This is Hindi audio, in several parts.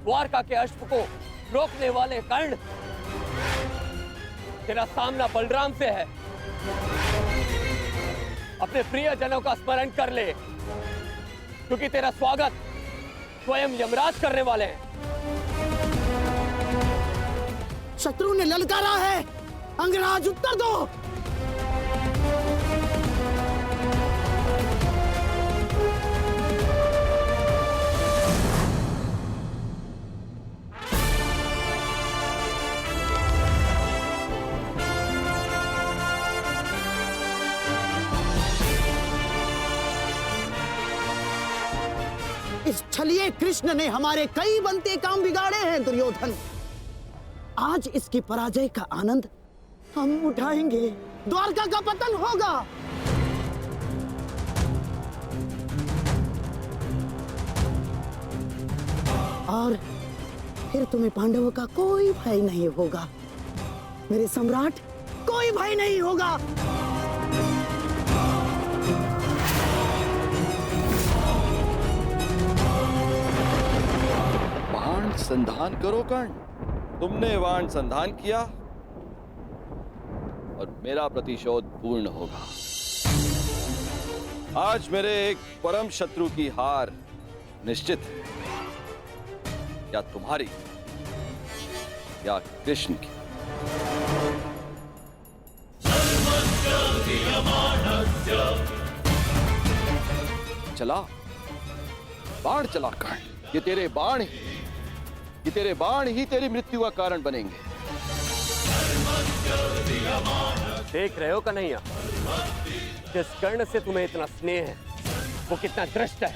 द्वारका के अश्व को रोकने वाले कर्ण, तेरा सामना बलराम से है। अपने प्रियजनों का स्मरण कर ले, क्योंकि तेरा स्वागत स्वयं यमराज करने वाले हैं। शत्रु ने ललकारा है, अंगराज उत्तर दो। इस छलिए कृष्ण ने हमारे कई बनते काम बिगाड़े हैं दुर्योधन। आज इसकी पराजय का आनंद हम उठाएंगे। द्वारका का पतन होगा। और फिर तुम्हें पांडवों का कोई भय नहीं होगा। मेरे सम्राट, कोई भय नहीं होगा। बाण संधान करो कर्ण। तुमने वाण संधान किया और मेरा प्रतिशोध पूर्ण होगा। आज मेरे एक परम शत्रु की हार निश्चित है, या तुम्हारी या कृष्ण की। चला बाण चला कर्ण। ये तेरे बाण ही तेरी मृत्यु का कारण बनेंगे। देख रहे हो कन्हैया, जिस कर्ण से तुम्हें इतना स्नेह है वो कितना दृष्ट है।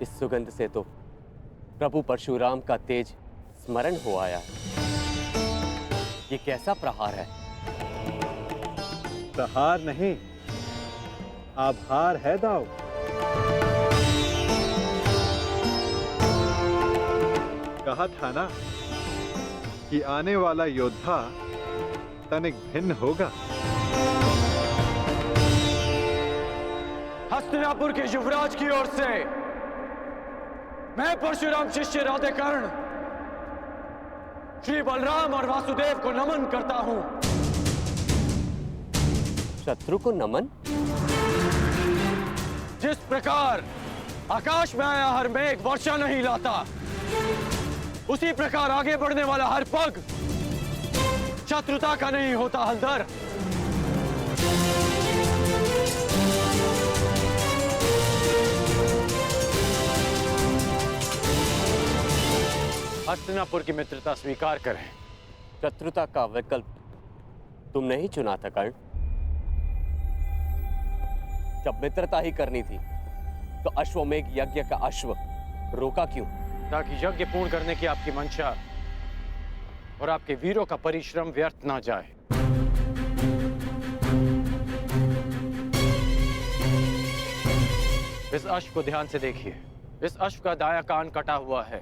इस सुगंध से तो प्रभु परशुराम का तेज स्मरण हो आया। ये कैसा प्रहार है? प्रहार नहीं, आभार है दाऊ। कहा था ना कि आने वाला योद्धा तनिक भिन्न होगा। हस्तिनापुर के युवराज की ओर से मैं परशुराम शिष्य राधेकर्ण श्री बलराम और वासुदेव को नमन करता हूं। शत्रु को नमन? जिस प्रकार आकाश में आया हर मेघ वर्षा नहीं लाता, उसी प्रकार आगे बढ़ने वाला हर पग शत्रुता का नहीं होता हलधर। हस्तिनापुर की मित्रता स्वीकार करें। शत्रुता का विकल्प तुम नहीं चुना था कर्ण। जब मित्रता ही करनी थी तो अश्वमेघ यज्ञ का अश्व रोका क्यों? ताकि यज्ञ पूर्ण करने की आपकी मंशा और आपके वीरों का परिश्रम व्यर्थ ना जाए। इस अश्व को ध्यान से देखिए। इस अश्व का दायां कान कटा हुआ है।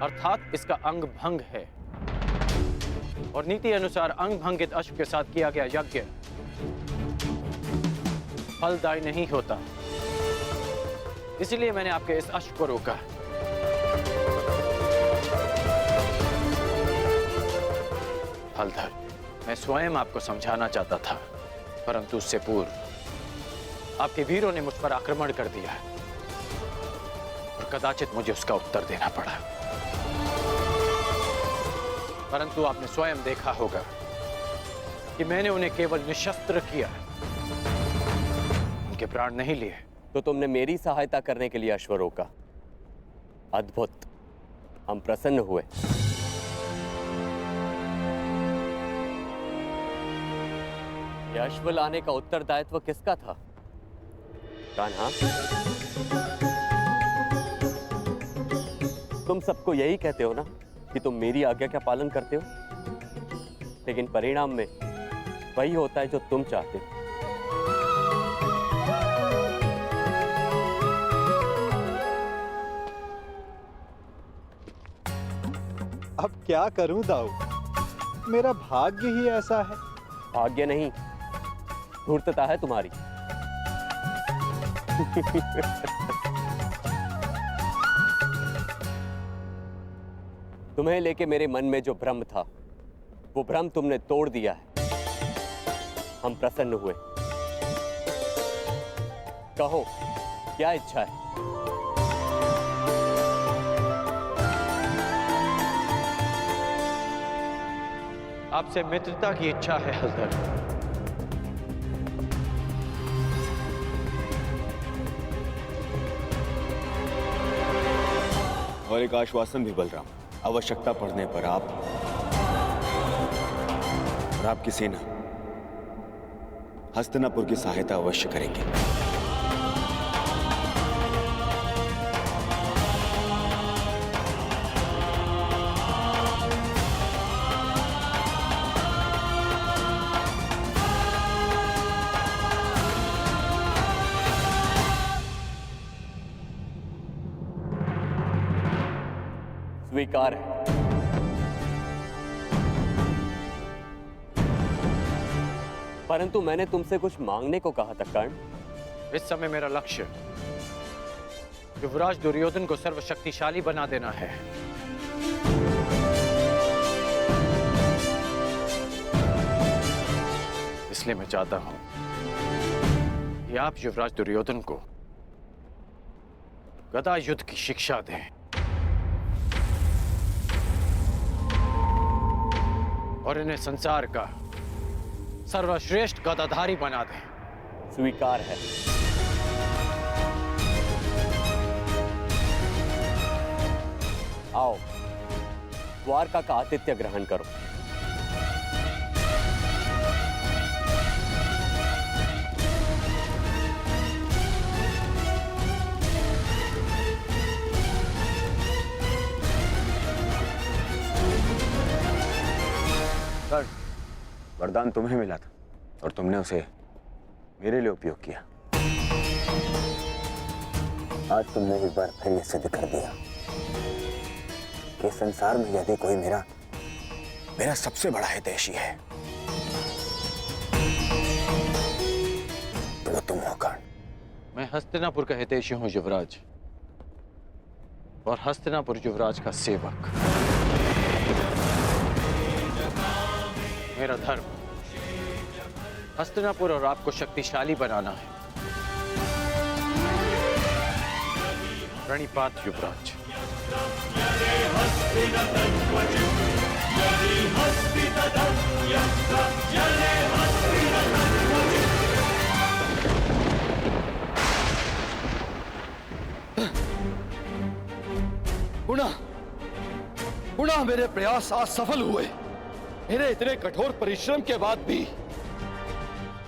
अर्थात इसका अंग भंग है और नीति अनुसार अंग भंगित अश्व के साथ किया गया यज्ञ फलदायी नहीं होता। इसलिए मैंने आपके इस अश्व को रोका। हलधर, मैं स्वयं आपको समझाना चाहता था, परंतु उससे पूर्व आपके वीरों ने मुझ पर आक्रमण कर दिया और कदाचित मुझे उसका उत्तर देना पड़ा। परंतु आपने स्वयं देखा होगा कि मैंने उन्हें केवल निशस्त्र किया, उनके प्राण नहीं लिए। तो तुमने मेरी सहायता करने के लिए अश्व रोका। अद्भुत, हम प्रसन्न हुए। यह अश्व लाने का उत्तरदायित्व किसका था? कान्हा, तुम सबको यही कहते हो ना कि तुम मेरी आज्ञा का पालन करते हो, लेकिन परिणाम में वही होता है जो तुम चाहते हो। अब क्या करूं दाऊ, मेरा भाग्य ही ऐसा है। भाग्य नहीं, धूर्तता है तुम्हारी। तुम्हें लेके मेरे मन में जो भ्रम था, वो भ्रम तुमने तोड़ दिया है। हम प्रसन्न हुए। कहो, क्या इच्छा है? आपसे मित्रता की इच्छा है हलधर। और एक आश्वासन भी बलराम, आवश्यकता पड़ने पर आप और आपकी सेना हस्तिनापुर की सहायता अवश्य करेंगे। स्वीकार है। परंतु मैंने तुमसे कुछ मांगने को कहा था कर्ण। इस समय मेरा लक्ष्य युवराज दुर्योधन को सर्वशक्तिशाली बना देना है। इसलिए मैं चाहता हूं कि आप युवराज दुर्योधन को गदा युद्ध की शिक्षा दें और इन्हें संसार का सर्वश्रेष्ठ गदाधारी बना दें। स्वीकार है। आओ, द्वारका का आतिथ्य ग्रहण करो। वरदान तुम्हें मिला था और तुमने उसे मेरे लिए उपयोग किया। आज तुमने एक बार फिर यह सिद्ध कर दिया कि संसार में यदि कोई मेरा सबसे बड़ा हितैषी है तो वो तुम हो कर्ण। मैं हस्तिनापुर का हितैषी हूं युवराज, और हस्तिनापुर युवराज का सेवक। मेरा धर्म हस्तिनापुर और आपको शक्तिशाली बनाना है। प्रणिपात युवराज। गुणा मेरे प्रयास आज सफल हुए। मेरे इतने कठोर परिश्रम के बाद भी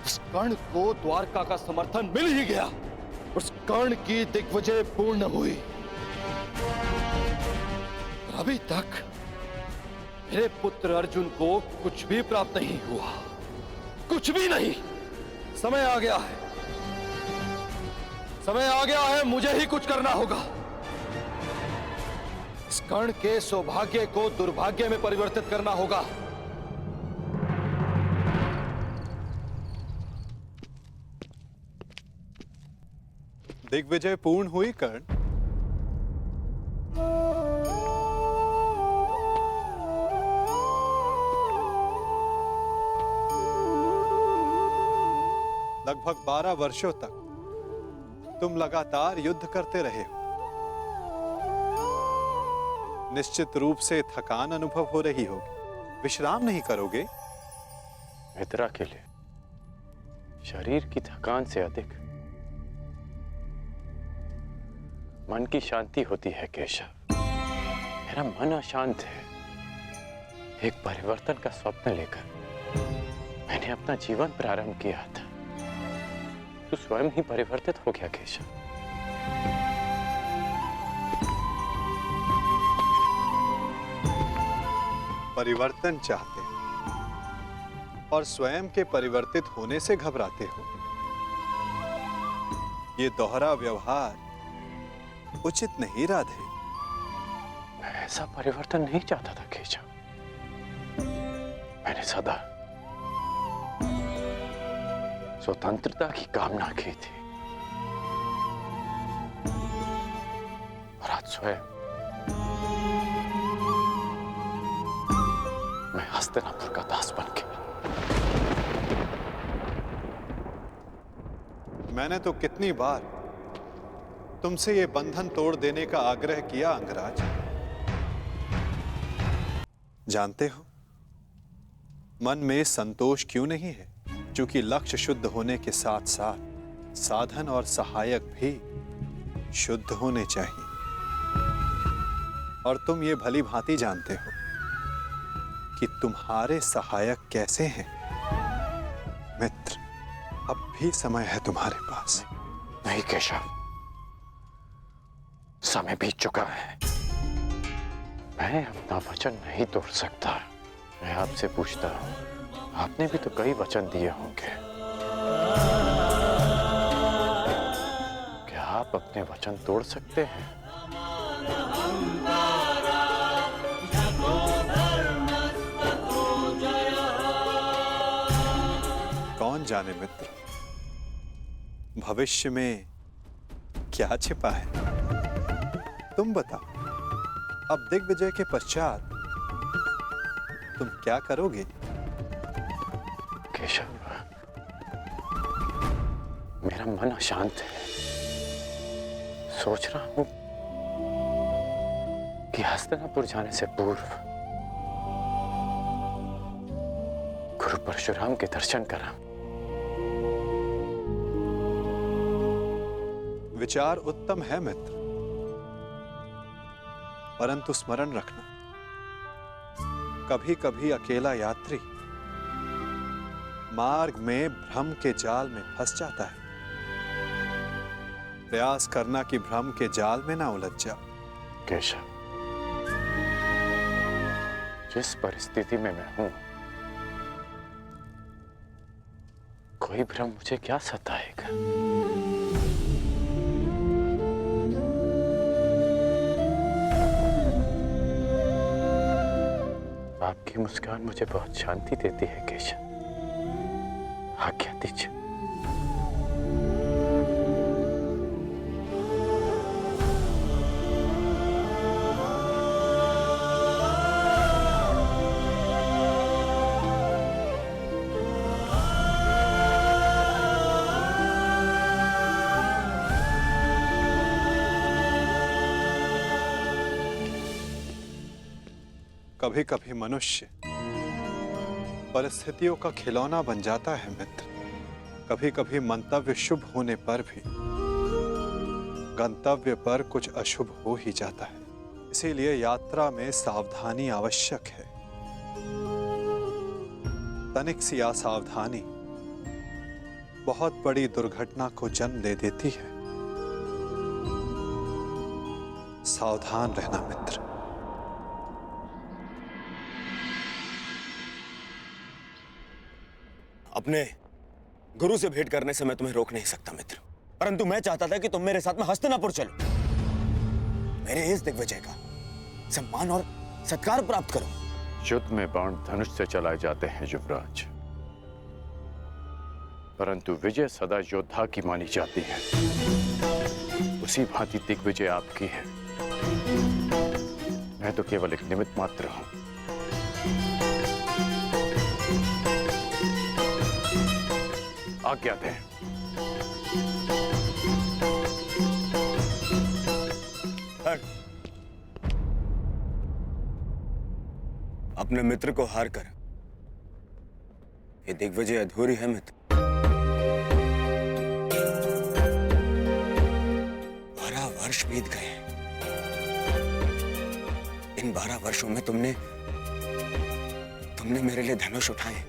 उस कर्ण को द्वारका का समर्थन मिल ही गया। उस कर्ण की दिग्विजय पूर्ण हुई। अभी तक मेरे पुत्र अर्जुन को कुछ भी प्राप्त नहीं हुआ, कुछ भी नहीं। समय आ गया है, समय आ गया है, मुझे ही कुछ करना होगा। इस कर्ण के सौभाग्य को दुर्भाग्य में परिवर्तित करना होगा। दिग्विजय पूर्ण हुई कर्ण। लगभग 12 वर्षों तक तुम लगातार युद्ध करते रहे हो। निश्चित रूप से थकान अनुभव हो रही होगी। विश्राम नहीं करोगे? मित्रा के लिए शरीर की थकान से अधिक मन की शांति होती है केशव। मेरा मन अशांत है। एक परिवर्तन का स्वप्न लेकर मैंने अपना जीवन प्रारंभ किया था। तू स्वयं ही परिवर्तित हो गया केशव। परिवर्तन चाहते हैं और स्वयं के परिवर्तित होने से घबराते हो। ये दोहरा व्यवहार उचित नहीं राधे। मैं ऐसा परिवर्तन नहीं चाहता था केशव। मैंने सदा स्वतंत्रता की कामना की थी और आज स्वयं मैं हस्तिनापुर का दास बन गया। मैंने तो कितनी बार तुमसे ये बंधन तोड़ देने का आग्रह किया अंगराज। जानते हो मन में संतोष क्यों नहीं है? क्योंकि लक्ष्य शुद्ध होने के साथ साथ साधन और सहायक भी शुद्ध होने चाहिए। और तुम ये भली भांति जानते हो कि तुम्हारे सहायक कैसे हैं। मित्र, अब भी समय है तुम्हारे पास। नहीं केशव, समय बीत चुका है। मैं अपना वचन नहीं तोड़ सकता। मैं आपसे पूछता हूं, आपने भी तो कई वचन दिए होंगे। क्या आप अपने वचन तोड़ सकते हैं? कौन जाने मित्र, भविष्य में क्या छिपा है। तुम बताओ, अब दिग्विजय के पश्चात तुम क्या करोगे? केशव, मेरा मन अशांत है। सोच रहा हूं कि हस्तिनापुर जाने से पूर्व गुरु परशुराम के दर्शन करा। विचार उत्तम है मित्र, परंतु स्मरण रखना, कभी कभी अकेला यात्री मार्ग में भ्रम के जाल में फंस जाता है। प्रयास करना कि भ्रम के जाल में ना उलझ जा। केशव, जिस परिस्थिति में मैं हूं, कोई भ्रम मुझे क्या सताएगा। आपकी मुस्कान मुझे बहुत शांति देती है केशव। आज्ञा दीजिए। कभी कभी मनुष्य परिस्थितियों का खिलौना बन जाता है मित्र। कभी कभी मंतव्य शुभ होने पर भी गंतव्य पर कुछ अशुभ हो ही जाता है। इसीलिए यात्रा में सावधानी आवश्यक है। तनिक सी असावधानी बहुत बड़ी दुर्घटना को जन्म दे देती है। सावधान रहना मित्र। अपने गुरु से भेंट करने से मैं तुम्हें रोक नहीं सकता मित्र, परंतु मैं चाहता था कि तुम मेरे साथ में हस्तिनापुर चलो, मेरे इस दिग्विजय का सम्मान और सत्कार प्राप्त करो। युद्ध में बाण धनुष से चलाए जाते हैं युवराज, परंतु विजय सदा योद्धा की मानी जाती है। उसी भांति दिग्विजय आपकी है, मैं तो केवल एक निमित्त मात्र हूं। आज्ञा दें। अपने मित्र को हार कर ये दिग्विजय अधूरी है मित्र। 12 वर्ष बीत गए। इन 12 वर्षों में तुमने मेरे लिए धनुष उठाए,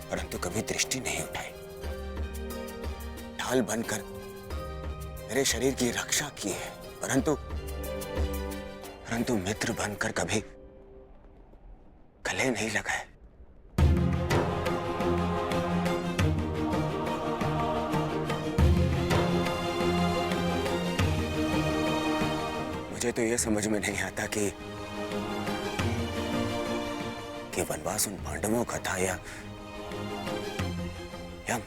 परंतु कभी दृष्टि नहीं उठाई। ढाल बनकर मेरे शरीर की रक्षा की है, परंतु मित्र बनकर कभी गले नहीं लगाए। मुझे तो यह समझ में नहीं आता कि वनवास उन पांडवों का था या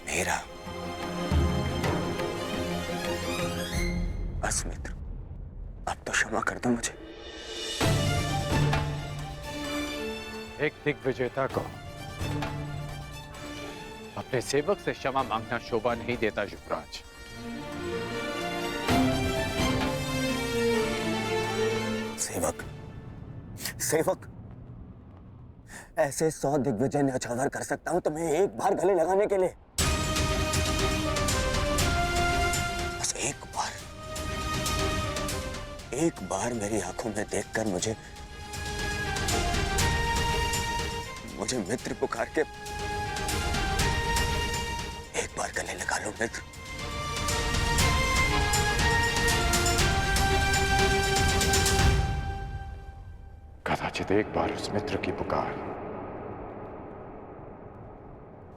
मेरा। बस मित्र, अब तो क्षमा कर दो मुझे। एक दिग्विजेता को अपने सेवक से क्षमा मांगना शोभा नहीं देता युवराज। सेवक ऐसे 100 दिग्विजय न्यौछावर कर सकता हूं तुम्हें एक बार गले लगाने के लिए। बस एक बार मेरी आंखों में देखकर मुझे मित्र पुकार के एक बार गले लगा लो मित्र। कदाचित एक बार उस मित्र की पुकार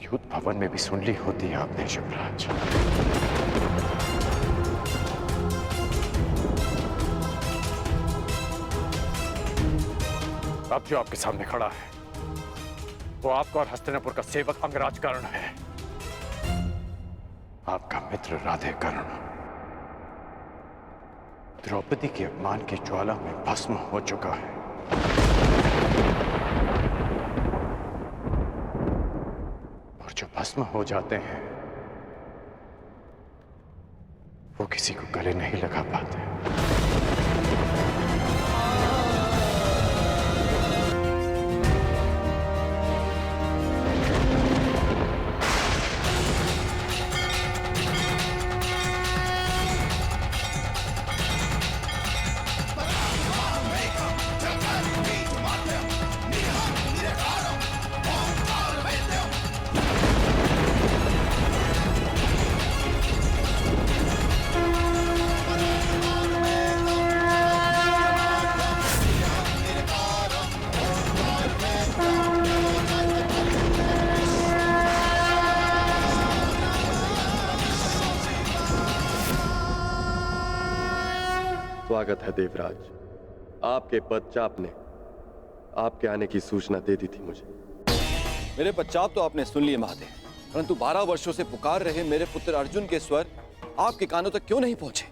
युद्ध भवन में भी सुन ली होती आपने युवराज। अब जो आपके सामने खड़ा है वो आपका और हस्तिनापुर का सेवक अंगराज कर्ण है, आपका मित्र राधे कर्ण द्रौपदी के अपमान की ज्वाला में भस्म हो चुका है। और जो भस्म हो जाते हैं वो किसी को गले नहीं लगा पाते। स्वागत है देवराज। आपके पदचाप ने आपके आने की सूचना दे दी थी मुझे। मेरे पश्चात तो आपने सुन लिए महादेव, परंतु 12 वर्षों से पुकार रहे मेरे पुत्र अर्जुन के स्वर आपके कानों तक क्यों नहीं पहुंचे?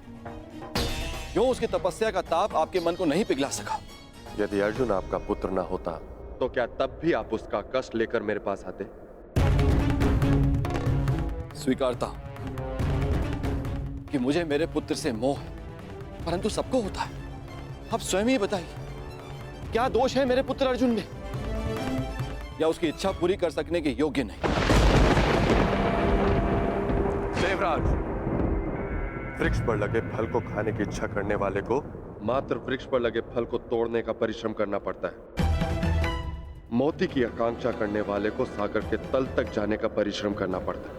क्यों उसकी तपस्या का ताप आपके मन को नहीं पिघला सका? यदि अर्जुन आपका पुत्र ना होता तो क्या तब भी आप उसका कष्ट लेकर मेरे पास आते? स्वीकारता हूं कि मुझे मेरे पुत्र से मोह है, परंतु सबको होता है। आप स्वयं ही बताइए, क्या दोष है मेरे पुत्र अर्जुन में, या उसकी इच्छा पूरी कर सकने के योग्य नहीं? देवराज, वृक्ष पर लगे फल को खाने की इच्छा करने वाले को मात्र वृक्ष पर लगे फल को तोड़ने का परिश्रम करना पड़ता है। मोती की आकांक्षा करने वाले को सागर के तल तक जाने का परिश्रम करना पड़ता है।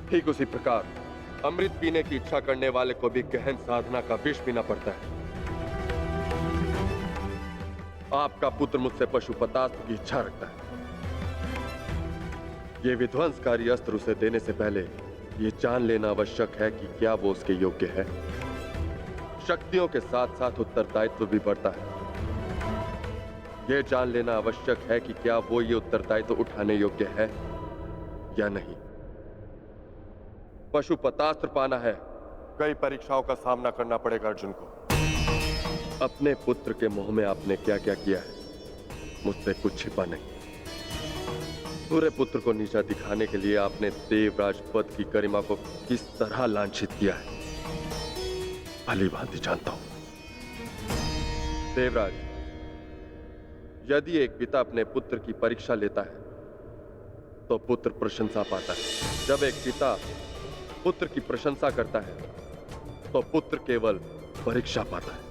ठीक उसी प्रकार अमृत पीने की इच्छा करने वाले को भी गहन साधना का विष पीना पड़ता है। आपका पुत्र मुझसे पशुपतास्त्र की इच्छा रखता है। ये विध्वंसकारी अस्त्र उसे देने से पहले ये जान लेना आवश्यक है कि क्या वो उसके योग्य है। शक्तियों के साथ साथ उत्तरदायित्व भी बढ़ता है। यह जान लेना आवश्यक है कि क्या वो ये उत्तरदायित्व उठाने योग्य है या नहीं। पशुपतास्त्र पाना है, कई परीक्षाओं का सामना करना पड़ेगा अर्जुन को। अपने पुत्र के मोह में आपने क्या क्या किया है, मुझसे कुछ छिपा नहीं। पूरे पुत्र को नीचा दिखाने के लिए आपने देवराज पद की गरिमा को किस तरह लांछित किया है, भली भांति जानता हूं। देवराज, यदि एक पिता अपने पुत्र की परीक्षा लेता है तो पुत्र प्रशंसा पाता है। जब एक पिता पुत्र की प्रशंसा करता है तो पुत्र केवल परीक्षा पाता है।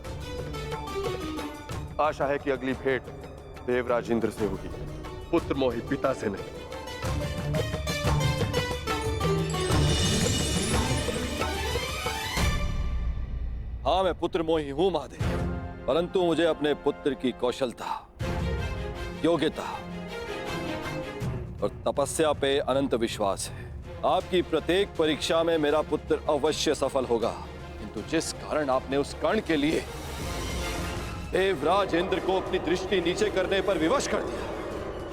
आशा है कि अगली भेंट देवराज इंद्र से होगी, पुत्र मोही पिता से नहीं। हाँ, मैं पुत्र मोही हूं महादेव, परंतु मुझे अपने पुत्र की कौशलता, योग्यता और तपस्या पे अनंत विश्वास है। आपकी प्रत्येक परीक्षा में मेरा पुत्र अवश्य सफल होगा। किंतु जिस कारण आपने उस कर्ण के लिए देवराज इंद्र को अपनी दृष्टि नीचे करने पर विवश कर दिया,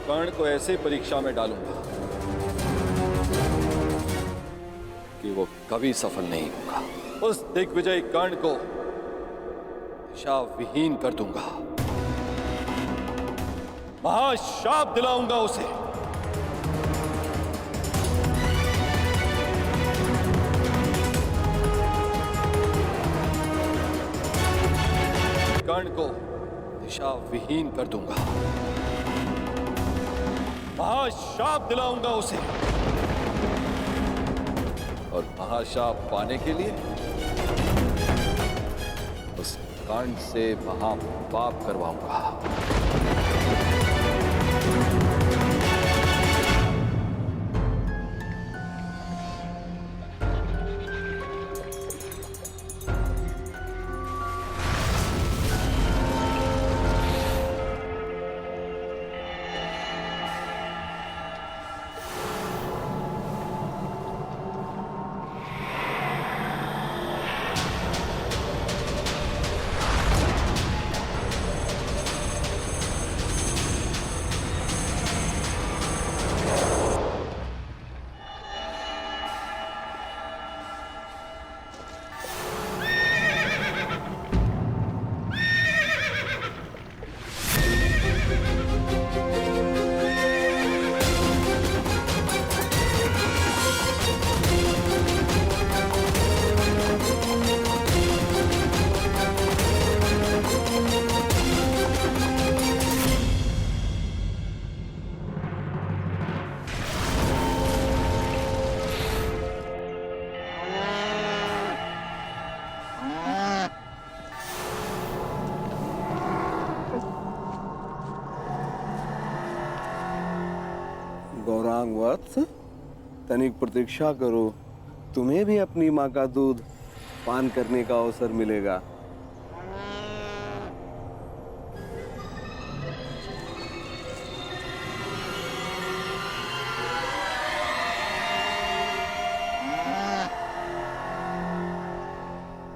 कर्ण को ऐसे परीक्षा में डालूंगा कि वो कभी सफल नहीं होगा। उस दिग्विजय कर्ण को दिशा विहीन कर दूंगा, महाशाप दिलाऊंगा उसे। कर्ण को दिशा विहीन कर दूंगा, महाशाप दिलाऊंगा उसे। और महाशाप पाने के लिए उस कर्ण से महापाप करवाऊंगा। गौरांग वत्स, तनिक प्रतीक्षा करो, तुम्हें भी अपनी माँ का दूध पान करने का अवसर मिलेगा।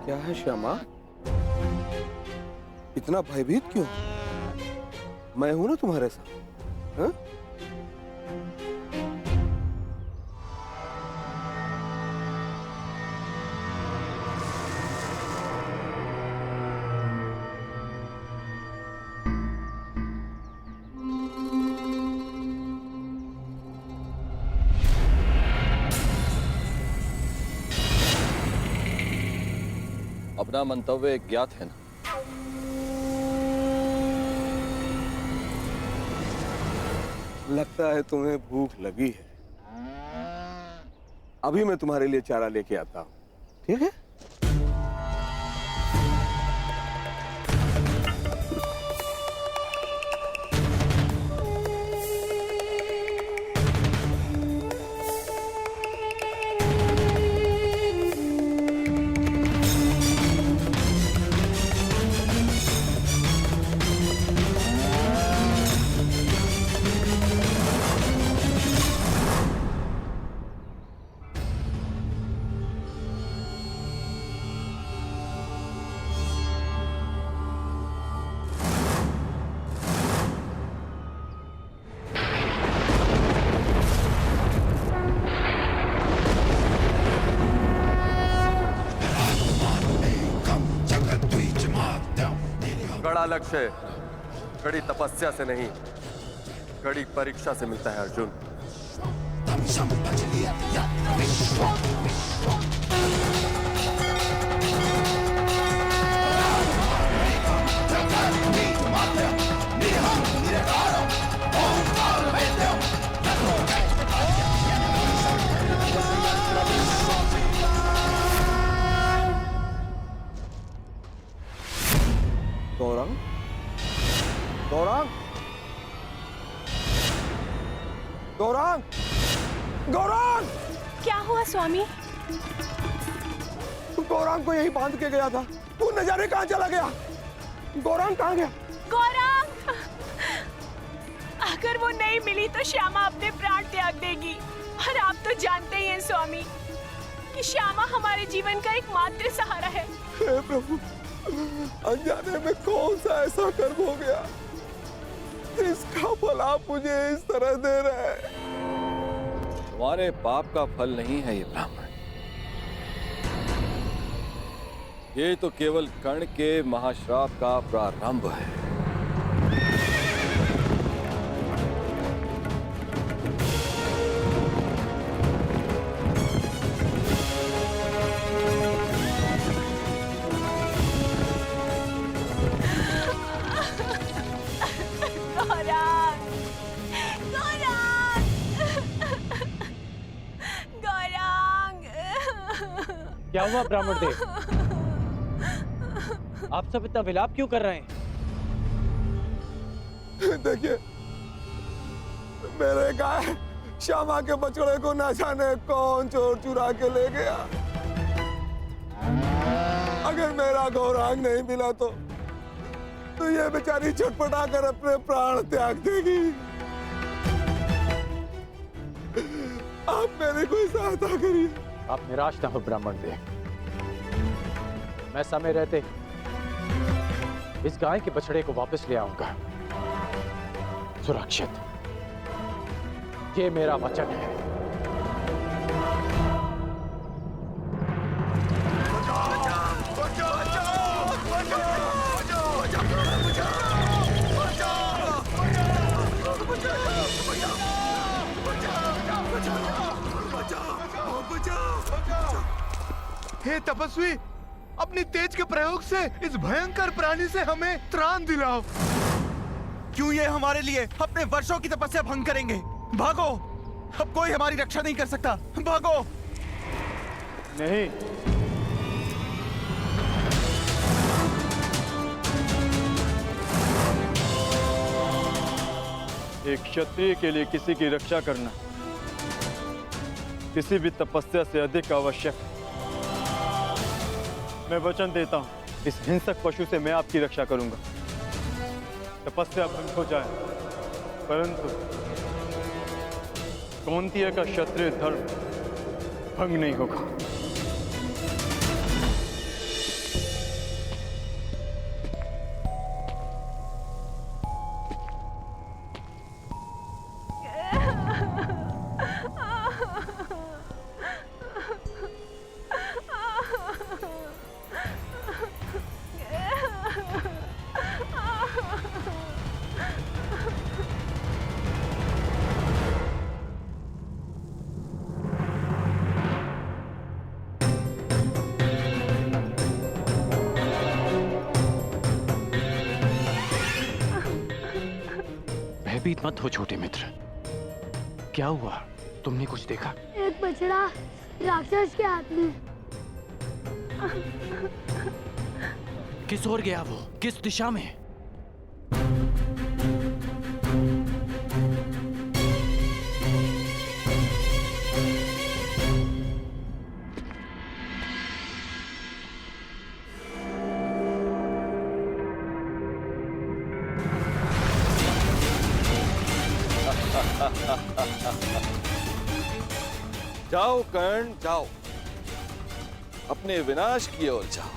क्या है श्यामा, इतना भयभीत क्यों? मैं हूं ना तुम्हारे साथ। हाँ? अपना मंतव्य ज्ञात है ना? लगता है तुम्हें भूख लगी है। अभी मैं तुम्हारे लिए चारा लेके आता हूं, ठीक है? बड़ा लक्ष्य कड़ी तपस्या से नहीं, कड़ी परीक्षा से मिलता है अर्जुन। गौरांग, गौरांग, गौरांग, गौरांग! क्या हुआ स्वामी? गौरांग को यही बांध के गया था, वो न जाने कहां चला गया। गौरांग कहां गया? गौरांग! अगर वो नहीं मिली तो श्यामा अपने प्राण त्याग देगी। और आप तो जानते ही हैं स्वामी कि श्यामा हमारे जीवन का एकमात्र सहारा है। हे प्रभु, अनजाने में कौन सा ऐसा कर्म हो गया जिसका फल आप मुझे इस तरह दे रहे हैं? तुम्हारे पाप का फल नहीं है ये ब्राह्मण, ये तो केवल कर्ण के महाश्राप का प्रारंभ है। क्या हुआ ब्राह्मण देव? आप सब इतना विलाप क्यों कर रहे हैं? देखिए, मेरे गाय श्यामा के बछड़े को न जाने कौन चोर चुरा के ले गया। अगर मेरा गौरांग नहीं मिला तो ये बेचारी छटपटा कर अपने प्राण त्याग देगी। आप मेरी कोई सहायता करिए। आप निराश ना हो ब्राह्मण देव, मैं समय रहते इस गाय के बछड़े को वापस ले आऊंगा सुरक्षित। ये मेरा वचन है। हे तपस्वी, अपनी तेज के प्रयोग से इस भयंकर प्राणी से हमें त्राण दिलाओ। क्यों ये हमारे लिए अपने वर्षों की तपस्या भंग करेंगे? भागो, अब कोई हमारी रक्षा नहीं कर सकता। भागो। नहीं, एक क्षत्रिय के लिए किसी की रक्षा करना किसी भी तपस्या से अधिक आवश्यक है। मैं वचन देता हूं, इस हिंसक पशु से मैं आपकी रक्षा करूंगा। तपस्या भंग हो जाए, परंतु कौंतेय का क्षत्रिय धर्म भंग नहीं होगा। भयभीत मत हो छोटे मित्र। क्या हुआ? तुमने कुछ देखा? एक बछड़ा राक्षस के हाथ में। किस ओर गया वो? किस दिशा में? जाओ कर्ण, जाओ, अपने विनाश की ओर जाओ।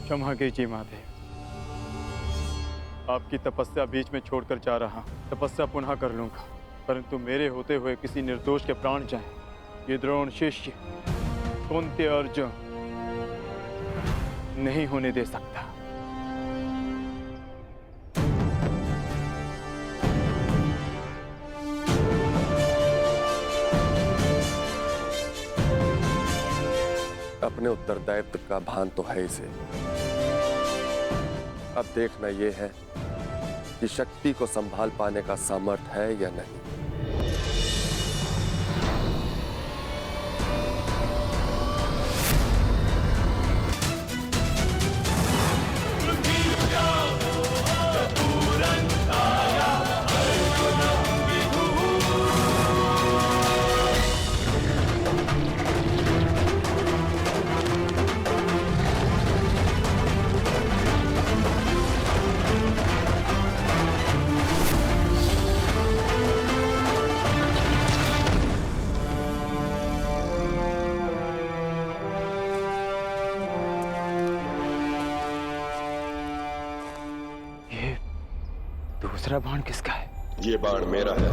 क्षमा कीजिए महादेव, आपकी तपस्या बीच में छोड़कर जा रहा हूं। तपस्या पुनः कर लूंगा, परंतु मेरे होते हुए किसी निर्दोष के प्राण जाएं, ये द्रोण शिष्य कुंती अर्जुन नहीं होने दे सकता। अपने उत्तरदायित्व का भान तो है इसे। अब देखना यह है कि शक्ति को संभाल पाने का सामर्थ्य है या नहीं। दूसरा बाण किसका है? ये बाण मेरा है।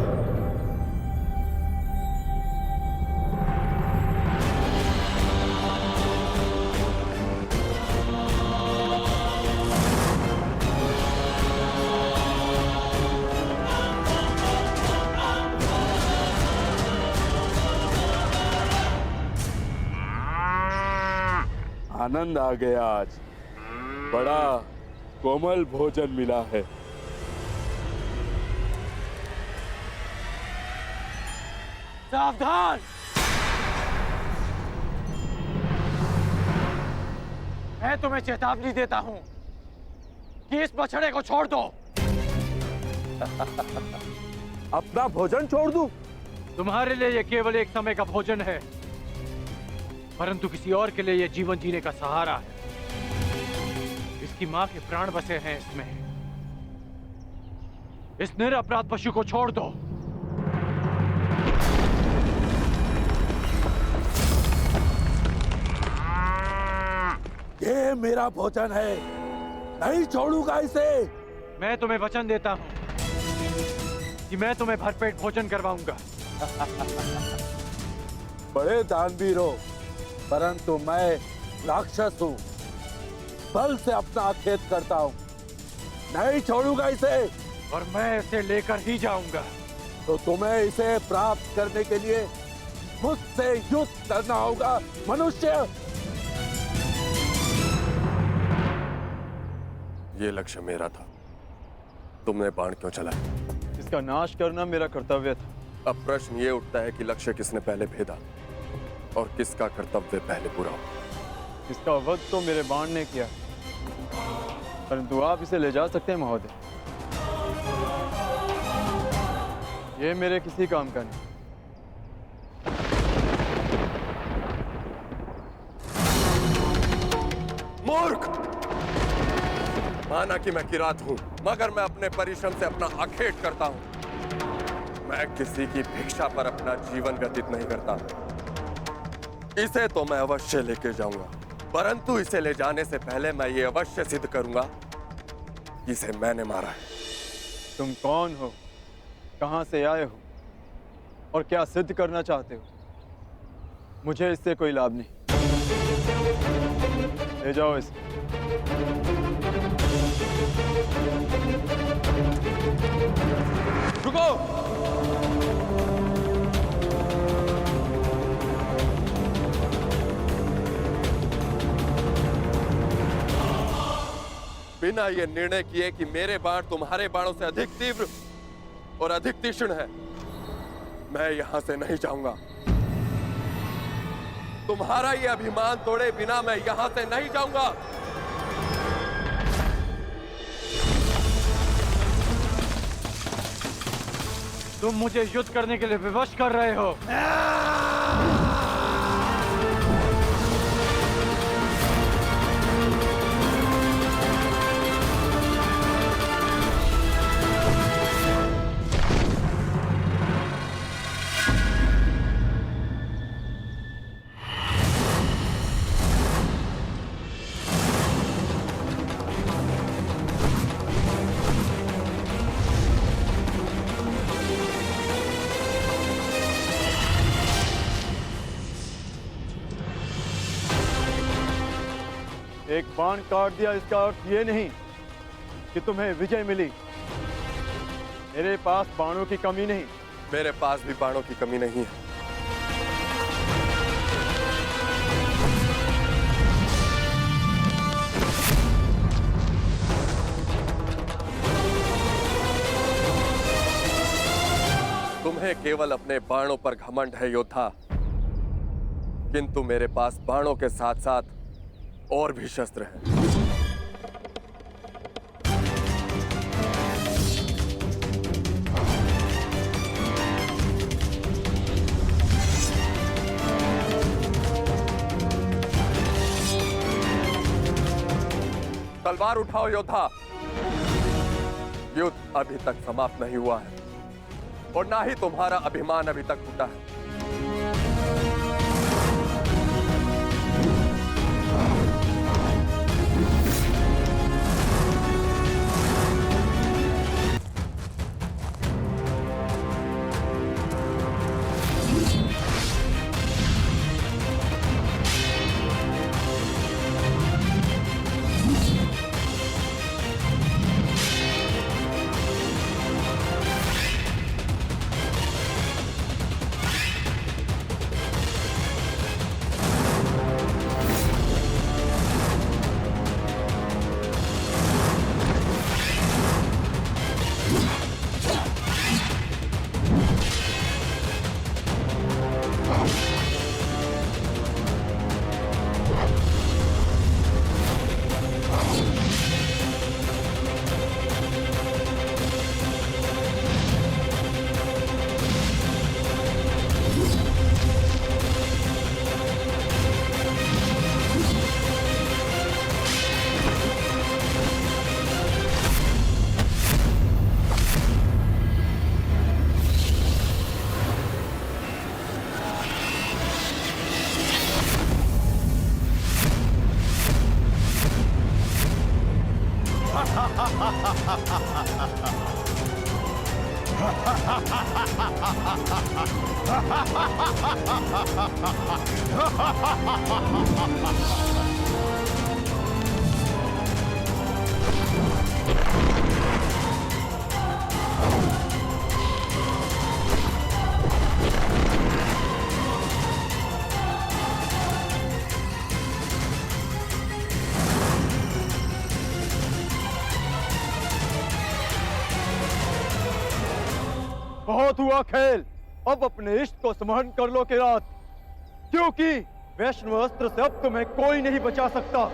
आनंद आ गया आज। बड़ा कोमल भोजन मिला है। सावधान! मैं तुम्हें चेतावनी देता हूं कि इस बछड़े को छोड़ दो। अपना भोजन छोड़ दूं? तुम्हारे लिए यह केवल एक समय का भोजन है, परंतु किसी और के लिए यह जीवन जीने का सहारा है। इसकी मां के प्राण बसे हैं इसमें। इस निरपराध पशु को छोड़ दो। ये मेरा भोजन है, नहीं छोड़ूंगा इसे। मैं तुम्हें वचन देता हूं कि मैं तुम्हें भरपेट भोजन करवाऊंगा। बड़े दानवीर हो, परंतु मैं राक्षस हूं। बल से अपना खेत करता हूं, नहीं छोड़ूंगा इसे। और मैं इसे लेकर ही जाऊंगा। तो तुम्हें इसे प्राप्त करने के लिए मुझसे युद्ध करना होगा मनुष्य। ये लक्ष्य मेरा था, तुमने बाण क्यों चलाया? इसका नाश करना मेरा कर्तव्य था। अब प्रश्न ये उठता है कि लक्ष्य किसने पहले भेदा और किसका कर्तव्य पहले पूरा हो। इसका वध तो मेरे बाण ने किया, परंतु आप इसे ले जा सकते हैं महोदय। ये मेरे किसी काम का नहीं। मूर्ख! माना कि मैं किरात हूं, मगर मैं अपने परिश्रम से अपना अखेट करता हूं। मैं किसी की भिक्षा पर अपना जीवन व्यतीत नहीं करता। इसे तो मैं अवश्य लेके जाऊंगा, परंतु इसे ले जाने से पहले मैं ये अवश्य सिद्ध करूंगा कि इसे मैंने मारा है। तुम कौन हो, कहां से आए हो और क्या सिद्ध करना चाहते हो? मुझे इससे कोई लाभ नहीं। ले जाओ इसे। रुको! बिना ये निर्णय किए कि मेरे बाण तुम्हारे बाणों से अधिक तीव्र और अधिक तीक्ष्ण है, मैं यहां से नहीं जाऊंगा। तुम्हारा ये अभिमान तोड़े बिना मैं यहां से नहीं जाऊंगा। तुम मुझे युद्ध करने के लिए विवश कर रहे हो। एक बाण काट दिया इसका अर्थ ये नहीं कि तुम्हें विजय मिली। मेरे पास बाणों की कमी नहीं। मेरे पास भी बाणों की कमी नहीं है। तुम्हें केवल अपने बाणों पर घमंड है योद्धा, किंतु मेरे पास बाणों के साथ साथ और भी शस्त्र हैं। तलवार उठाओ योद्धा, युद्ध अभी तक समाप्त नहीं हुआ है और ना ही तुम्हारा अभिमान अभी तक टूटा है। बहुत हुआ खेल, अब अपने इष्ट को स्मरण कर लो किरात, क्योंकि वैष्णव अस्त्र से अब तुम्हें कोई नहीं बचा सकता।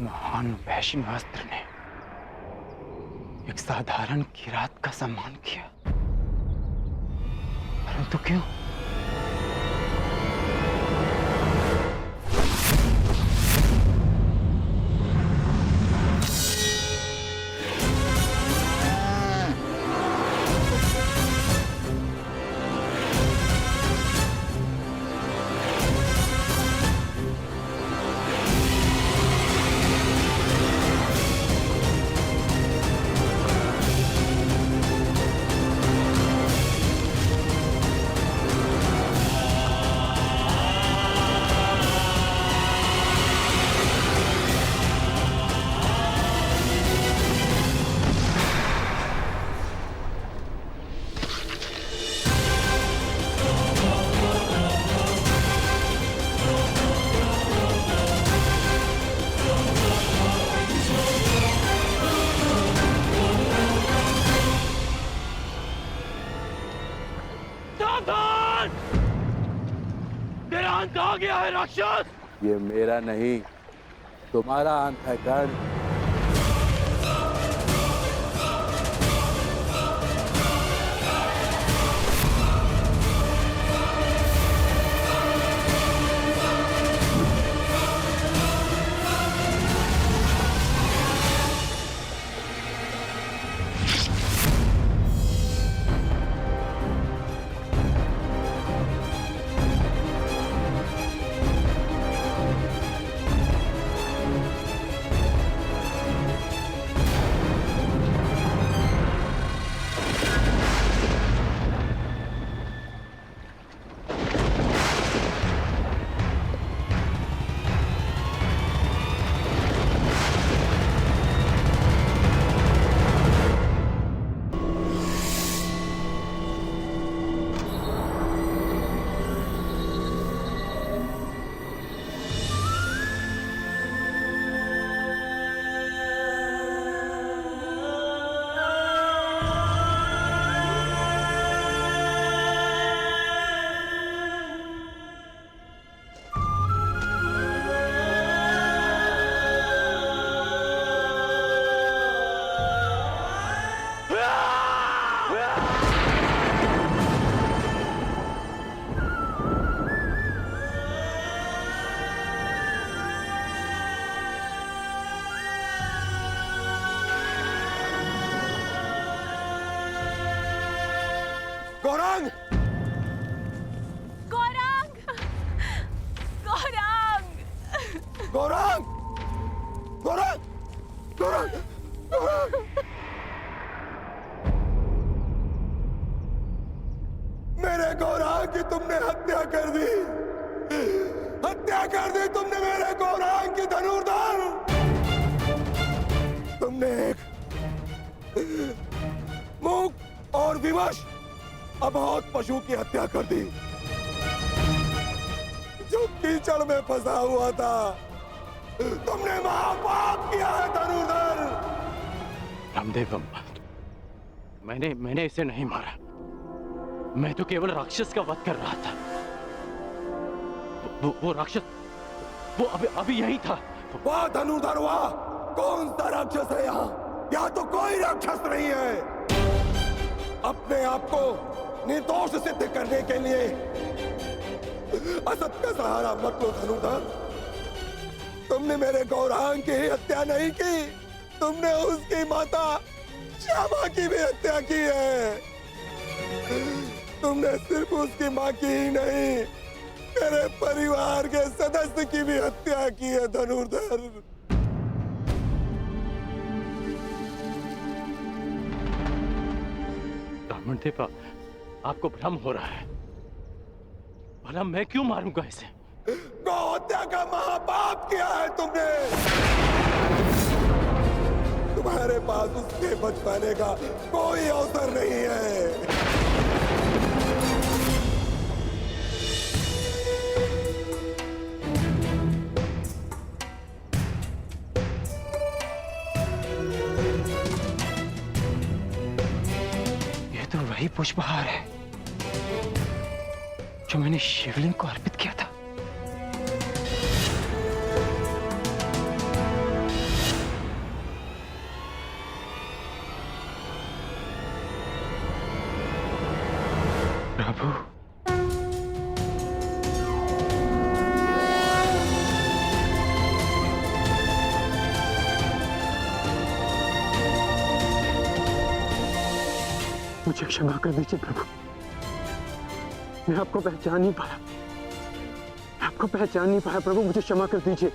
महान वैष्णव अस्त्र ने एक साधारण किरात का सम्मान किया, परंतु क्यों? तेरा अंत आ गया है राक्षस। ये मेरा नहीं, तुम्हारा अंत है कर्ण। गौरांग! गौरांग! गौरांग! गौरांग! गौरांग! गौरांग! गौरांग! मेरे गौरांग की तुमने हत्या कर दी! हत्या कर दी तुमने मेरे गौरांग की धनुर्धर! तुमने एक मूक और विवश अबोध पशु की हत्या कर दी, जो कीचड़ में फंसा हुआ था। तुमने महापाप किया है धनुर्धर। रामदेव, मैंने इसे नहीं मारा। मैं तो केवल राक्षस का वध कर रहा था। वो राक्षस वो अभी यही था। वाह धनुर्धर वाह! कौन सा राक्षस है यहाँ? यहाँ तो कोई राक्षस नहीं है। अपने आप को निर्दोष सिद्ध करने के लिए असत का सहारा मत लो धनुर्धर। तुमने मेरे गौरांग की हत्या नहीं की, तुमने उसकी माता श्यामा की भी हत्या की है। तुमने सिर्फ उसकी माँ की ही नहीं, मेरे परिवार के सदस्य की भी हत्या की है धनुर्धर। रामदेव, आपको भ्रम हो रहा है। भला मैं क्यों मारूंगा इसे? गौ हत्या का महापाप किया है तुमने। तुम्हारे पास उसके बच पाने का कोई अवसर नहीं है। ये तो वही पुष्पहार है जो मैंने शिवलिंग को अर्पित किया था। प्रभु, मुझे क्षमा कर दीजिए प्रभु। मैं आपको पहचान नहीं पाया। आपको पहचान नहीं पाया प्रभु, मुझे क्षमा कर दीजिए।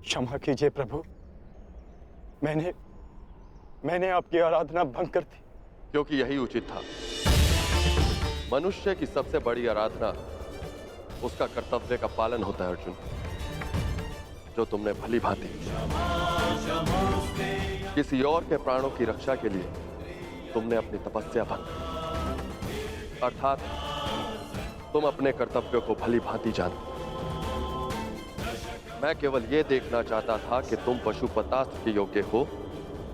क्षमा कीजिए प्रभु, मैंने आपकी आराधना भंग कर दी। क्योंकि यही उचित था। मनुष्य की सबसे बड़ी आराधना उसका कर्तव्य का पालन होता है अर्जुन, जो तुमने भली भांति किसी और के प्राणों की रक्षा के लिए तुमने अपनी तपस्या भंग, अर्थात तुम अपने कर्तव्यों को भली भांति जानते। मैं केवल यह देखना चाहता था कि तुम पशुपतास्त्र के योग्य हो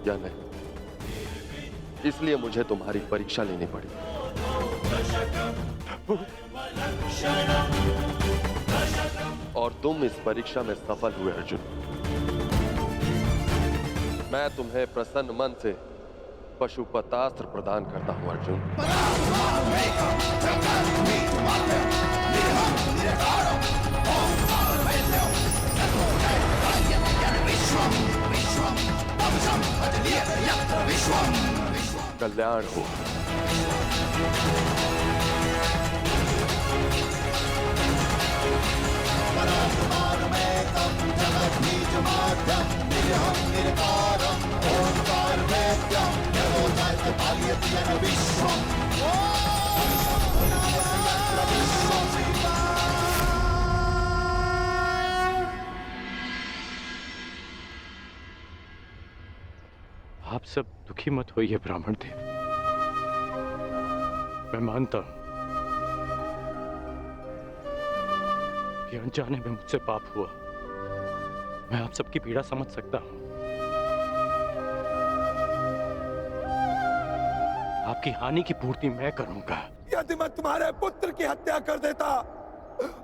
या नहीं, इसलिए मुझे तुम्हारी परीक्षा लेनी पड़ी। और तुम इस परीक्षा में सफल हुए अर्जुन। मैं तुम्हें प्रसन्न मन से पशुपतास्त्र प्रदान करता हूं अर्जुन। कल्याण हो। आप सब दुखी मत होइए ब्राह्मण देव। मैं मानता हूं कि अनजाने में मुझसे पाप हुआ। मैं आप सबकी पीड़ा समझ सकता हूं। आपकी हानि की पूर्ति मैं करूंगा। यदि मैं तुम्हारे पुत्र की हत्या कर देता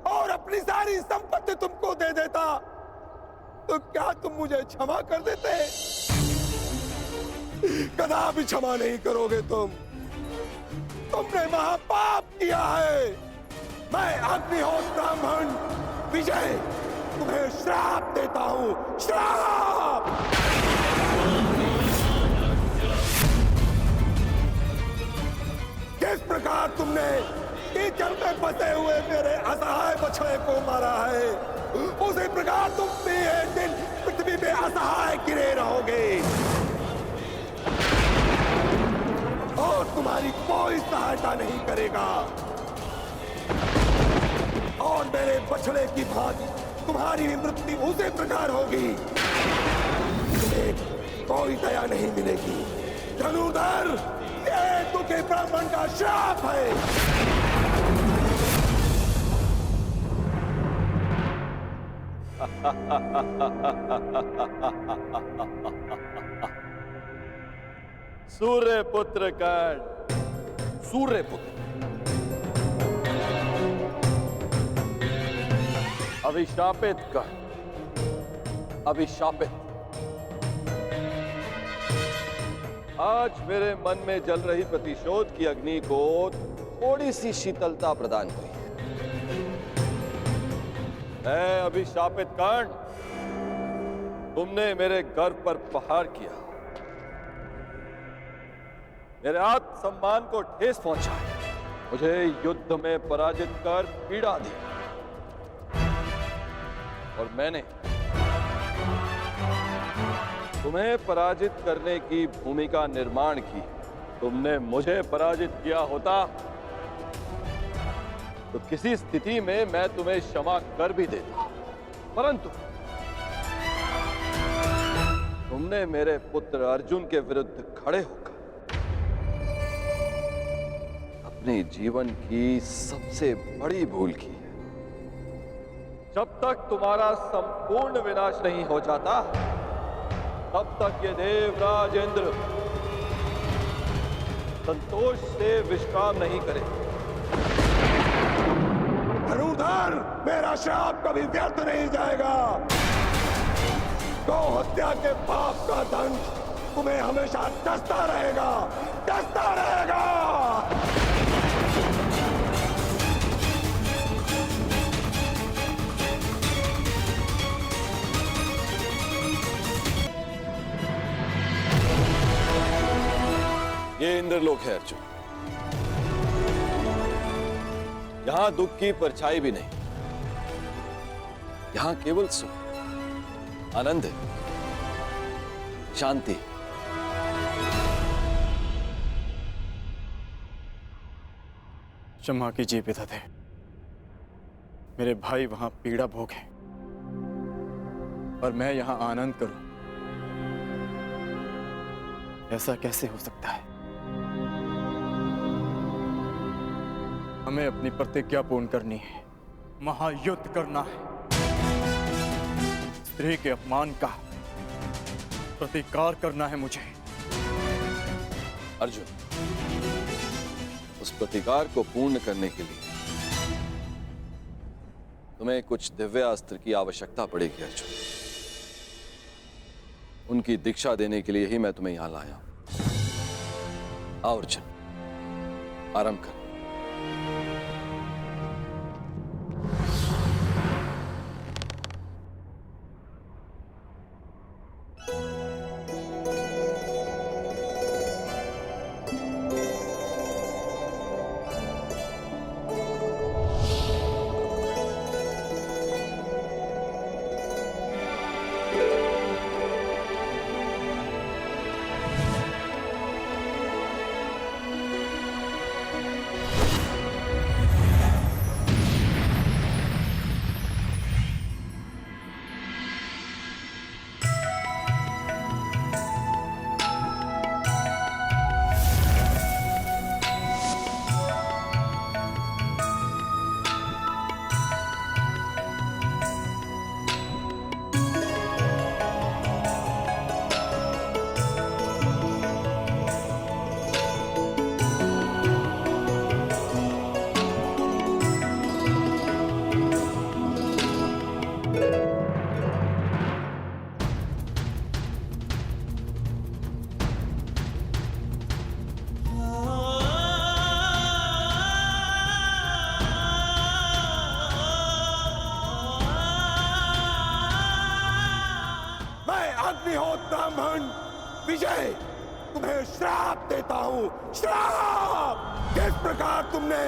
और अपनी सारी संपत्ति तुमको दे देता तो क्या तुम मुझे क्षमा कर देते? कदापि क्षमा नहीं करोगे तुम। तुमने महापाप किया है। मैं अग्निहोत्र ब्राह्मण विजय तुम्हें श्राप देता हूं। श्राप! किस प्रकार तुमने कीचड़ में फंसे हुए मेरे असहाय बछड़े को मारा है, उसी प्रकार तुम भी एक दिन पृथ्वी पे असहाय गिरे रहोगे और तुम्हारी कोई सहायता नहीं करेगा। और मेरे बछड़े की भांति तुम्हारी भी मृत्यु उसी प्रकार होगी। तुम्हें कोई दया नहीं मिलेगी। धनुर्धर, ये दुखी ब्राह्मण का श्राप है। सूर्य पुत्र कर्ण, सूर्य पुत्र, अभिशापित कर्ण, अभिशापित। आज मेरे मन में जल रही प्रतिशोध की अग्नि को थोड़ी सी शीतलता प्रदान हुई। ऐ अभिशापित कर्ण, तुमने मेरे गर्व पर प्रहार किया, मेरे आत्मसम्मान को ठेस पहुंचाई, मुझे युद्ध में पराजित कर पीड़ा दी और मैंने तुम्हें पराजित करने की भूमिका निर्माण की। तुमने मुझे पराजित किया होता तो किसी स्थिति में मैं तुम्हें क्षमा कर भी देता, परंतु तुमने मेरे पुत्र अर्जुन के विरुद्ध खड़े होकर अपने जीवन की सबसे बड़ी भूल की है। जब तक तुम्हारा संपूर्ण विनाश नहीं हो जाता, तब तक ये देवराज इंद्र संतोष से विश्राम नहीं करे। धनुर्धर, मेरा श्राप कभी व्यर्थ नहीं जाएगा। गौ हत्या के पाप का दंड तुम्हें हमेशा डसता रहेगा, डसता रहेगा। ये इंद्रलोक है अर्जुन। यहां दुख की परछाई भी नहीं, यहां केवल सुख, आनंद है, शांति। क्षमा कीजिए पितादे, मेरे भाई वहां पीड़ा भोगे और मैं यहां आनंद करूं, ऐसा कैसे हो सकता है? हमें अपनी प्रतिज्ञा पूर्ण करनी है, महायुद्ध करना है। स्त्री के अपमान का प्रतिकार करना है मुझे। अर्जुन, उस प्रतिकार को पूर्ण करने के लिए तुम्हें कुछ दिव्य अस्त्र की आवश्यकता पड़ेगी अर्जुन। उनकी दीक्षा देने के लिए ही मैं तुम्हें यहां लाया। आओ अर्जुन, आरंभ कर। अग्निहोत्र ब्राह्मण विजय, तुम्हें श्राप देता हूं, श्राप। जिस प्रकार तुमने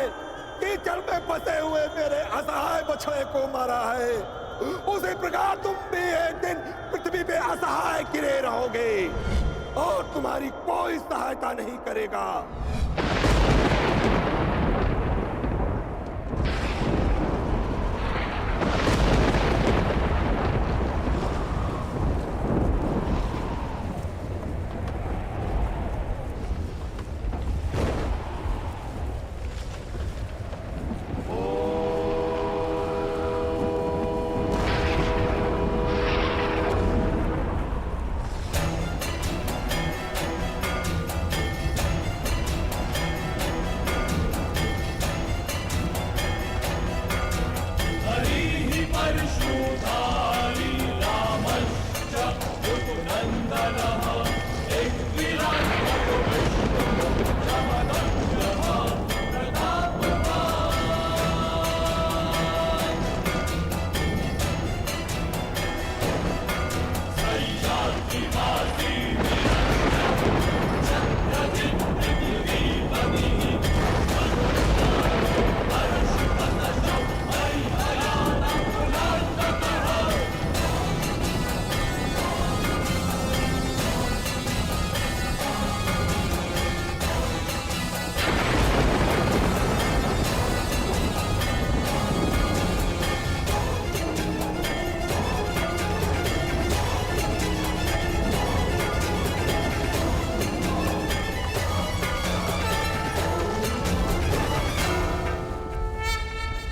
कीचड़ में फंसे हुए मेरे असहाय बछड़े को मारा है, उसी प्रकार तुम भी एक दिन पृथ्वी पे असहाय गिरे रहोगे और तुम्हारी कोई सहायता नहीं करेगा।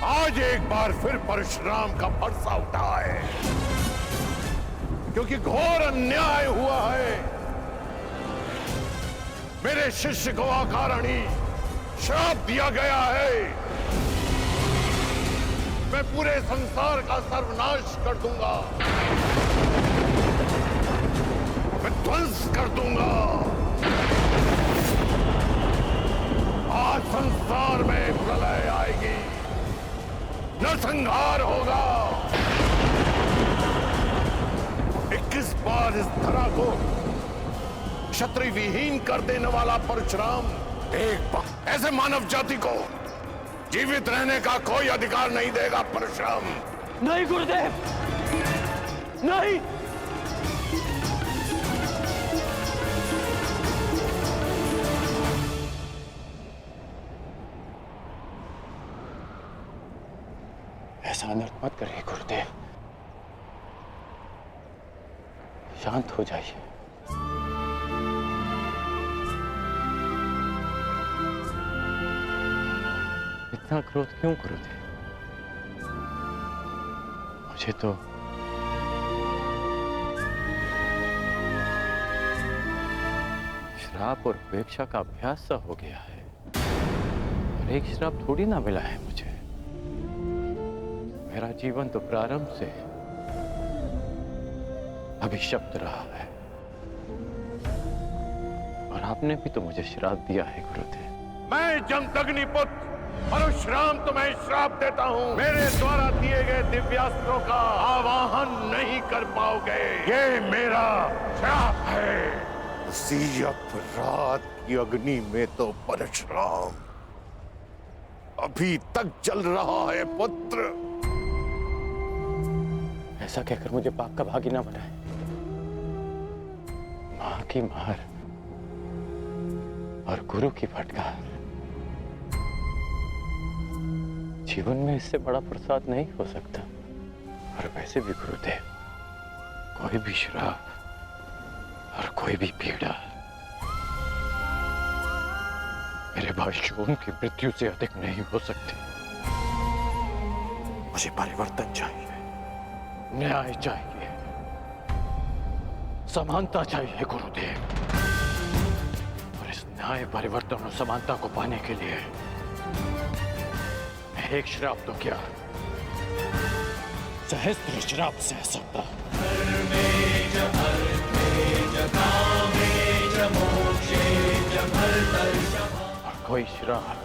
आज एक बार फिर परशुराम का फरसा उठा है, क्योंकि घोर अन्याय हुआ है। मेरे शिष्य को अकारणी श्राप दिया गया है। मैं पूरे संसार का सर्वनाश कर दूंगा, मैं ध्वंस कर दूंगा। आज संसार में प्रलय आएगी, नरसंहार होगा। 21 बार इस धरा को क्षत्रिय विहीन कर देने वाला परशुराम एक बार ऐसे मानव जाति को जीवित रहने का कोई अधिकार नहीं देगा। परशुराम नहीं गुरुदेव, नहीं। ऐसा अनर्थ मत करिए गुरुदेव, शांत हो जाइए। इतना क्रोध क्यों गुरुदेव? मुझे तो श्राप और उपेक्षा का अभ्यास सा हो गया है, और एक श्राप थोड़ी ना मिला है मुझे। मेरा जीवन तो प्रारंभ से अभिशप्त रहा है, और आपने भी तो मुझे श्राप दिया है गुरुदेव। मैं जमदग्नि पुत्र परशुराम तुम्हें श्राप देता हूँ। मेरे द्वारा दिए गए दिव्यास्त्रों का आवाहन नहीं कर पाओगे। ये मेरा श्राप है। उसी अपराध की अग्नि में तो परशुराम अभी तक जल रहा है पुत्र। ऐसा कहकर मुझे पाप का भागी ना बनाए। मां की मार और गुरु की फटकार, जीवन में इससे बड़ा प्रसाद नहीं हो सकता। और वैसे भी गुरुदेव, कोई भी श्राप और कोई भी पीड़ा मेरे भाइयों की मृत्यु से अधिक नहीं हो सकती। मुझे परिवर्तन चाहिए, न्याय चाहिए, समानता चाहिए गुरुदेव। और इस न्याय, परिवर्तन और समानता को पाने के लिए मैं एक श्राप तो क्या, सहस्त्र श्राप सह सकता। और कोई श्राप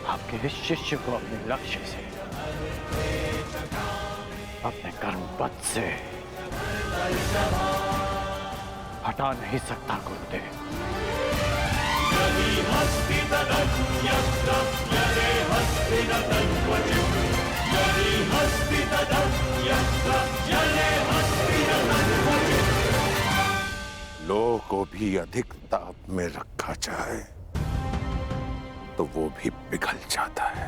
आपके इस शिष्य को अपने लक्ष्य से, अपने कर्म पथ से हटा नहीं सकता गुरुदेव। लोह को भी अधिक ताप में रखा जाए तो वो भी पिघल जाता है।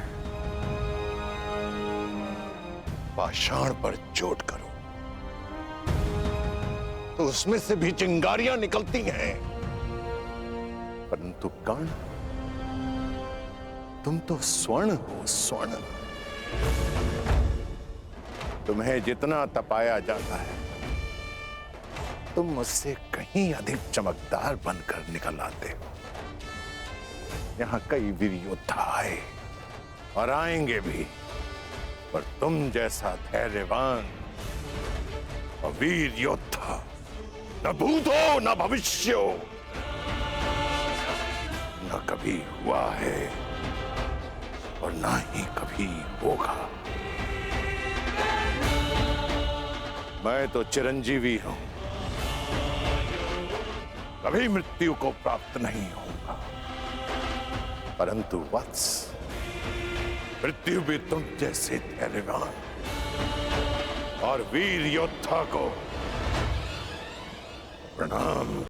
पाषाण पर चोट करो तो उसमें से भी चिंगारियां निकलती हैं, परंतु कर्ण, तुम तो स्वर्ण हो, स्वर्ण। तुम्हें जितना तपाया जाता है तुम मुझसे कहीं अधिक चमकदार बनकर निकल आते हो। यहां कई वीर योद्धा आए और आएंगे भी, पर तुम जैसा धैर्यवान और वीर योद्धा न भूत हो न भविष्य हो, न कभी हुआ है और ना ही कभी होगा। मैं तो चिरंजीवी हूं, कभी मृत्यु को प्राप्त नहीं होगा, परंतु वत्स, मृत्यु भी तुम जैसे धैर्यवान और वीर योद्धा को प्रणाम